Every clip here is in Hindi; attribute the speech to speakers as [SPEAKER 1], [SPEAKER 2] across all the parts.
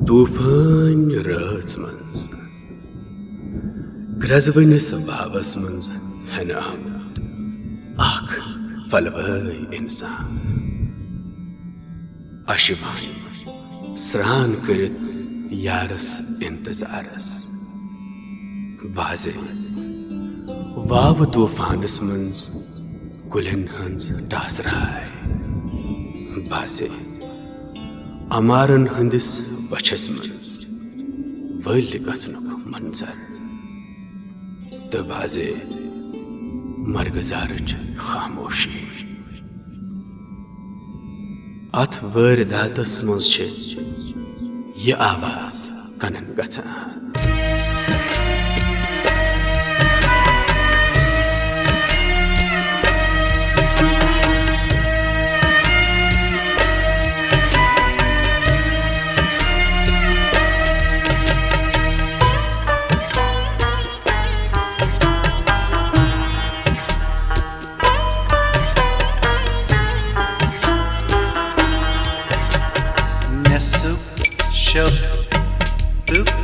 [SPEAKER 1] तूफान रच मंज ग्रजवनिस बाबस मंज हन आमद आख फलवई इंसान अशिवान स्रान करित यारस इंतजारस बाजे वाव तूफानस मंज कुलन हंज डासराय बाजे अमारन हंदिस बछस मंज वल गचनुक मंजर तो बाजे मरगजारच खामोशी अथ वरदातस मंज छे ये आवाज कनन गछान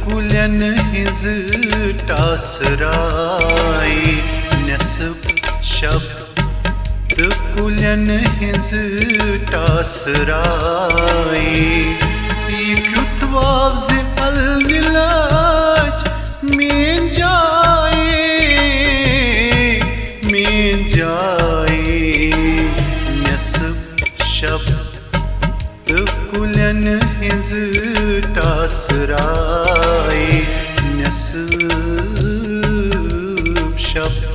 [SPEAKER 2] कुलन हिज टासराय नसब शब्द कुलन हिज टासराय युथवाब्ज अलनिलाज में जाए नसब शब्द कुलन हिज टासराय नसब शब्द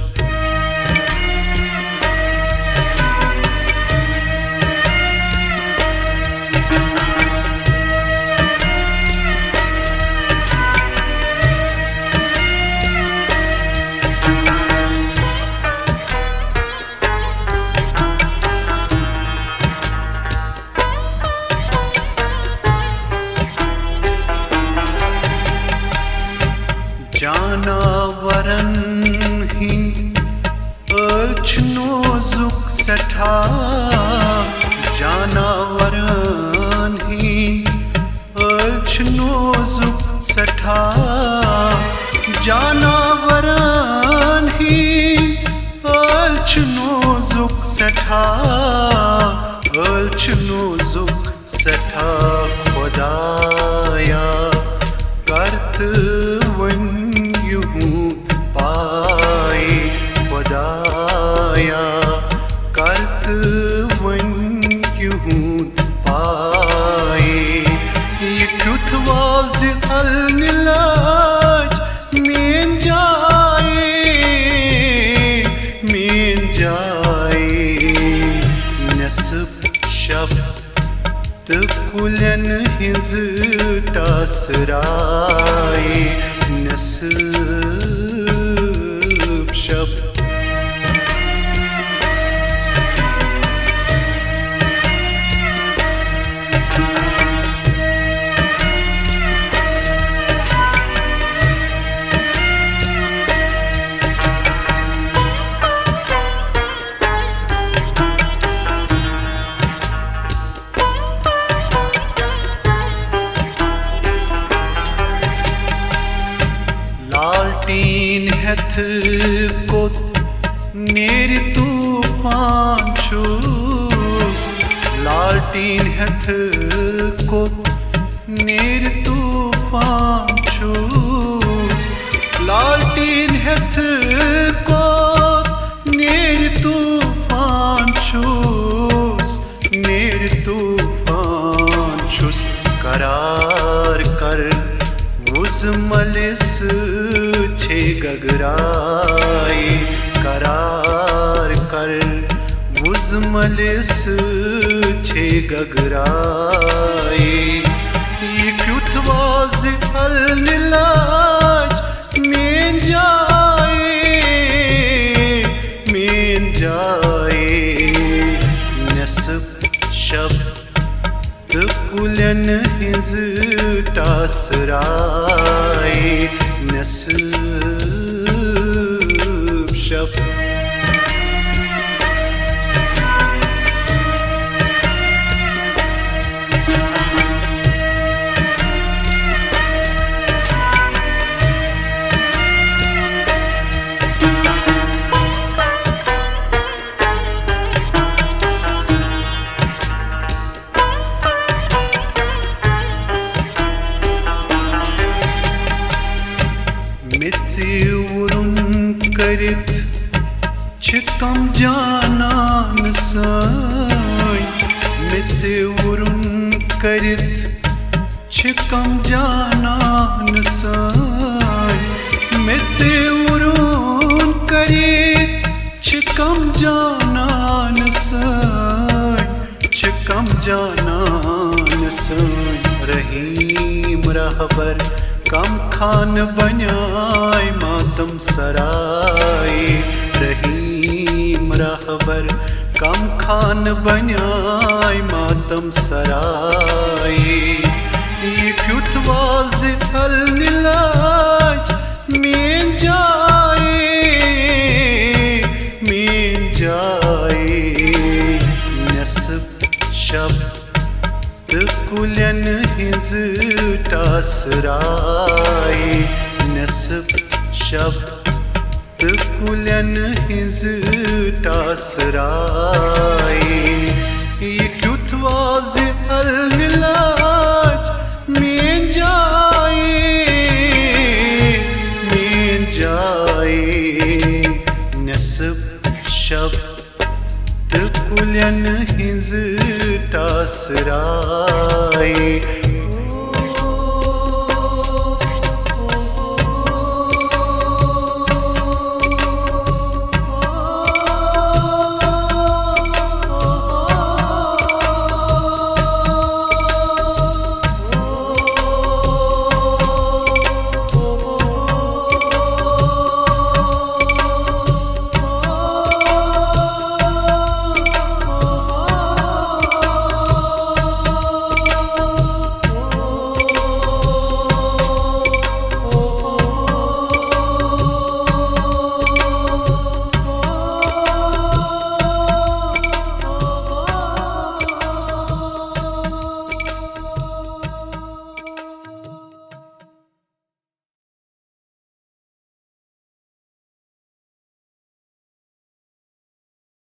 [SPEAKER 2] जानवरन हिंद अल्छ नोजुक सठा जानवरन हिंद अल्छ नोजुक सठा जानवरन हिंद अल्छ नोजुक सठा अल्छ नोजुक सठा खुदाया करत वन पाए खुदाया करत वन पाए ये कुथवाब्ज अलनिलाज में जाए नसब शब्द कुलन हिज टासराय नसब शब्द लालटीन हथ कोत नेर तूफान छूस लालटीन हथ कोत नेर तूफान छूस लालटीन हथ कोत नेर तूफान छूस नेर तूफान छूस करार कर उज़मलिस छे गगराय करार कर उज़मलिस छे गगराय ये कुथवाब्ज अलनिलाज में जाए नसब शब्द कुलन हिज टासराय नसब शब्द करित छ कम जानन साई मेचेवरून करित छ कम जानन साई मेचेवरून करित छ कम जानन साई छ कम जानन साई रहीम रहबर कम खान बन्याय मातम सराय रहीम रहबर कम खान बन्याय मातम सराय ये क्युत वाज अल निलाज में जाए नस्ब शब कुलन हिंज टासराय नस्ब शब्द कुलन हिंज टासराय ये क्युत वाज अल निलाज में जाए नस्ब शब्द कुलन हिंज टासराय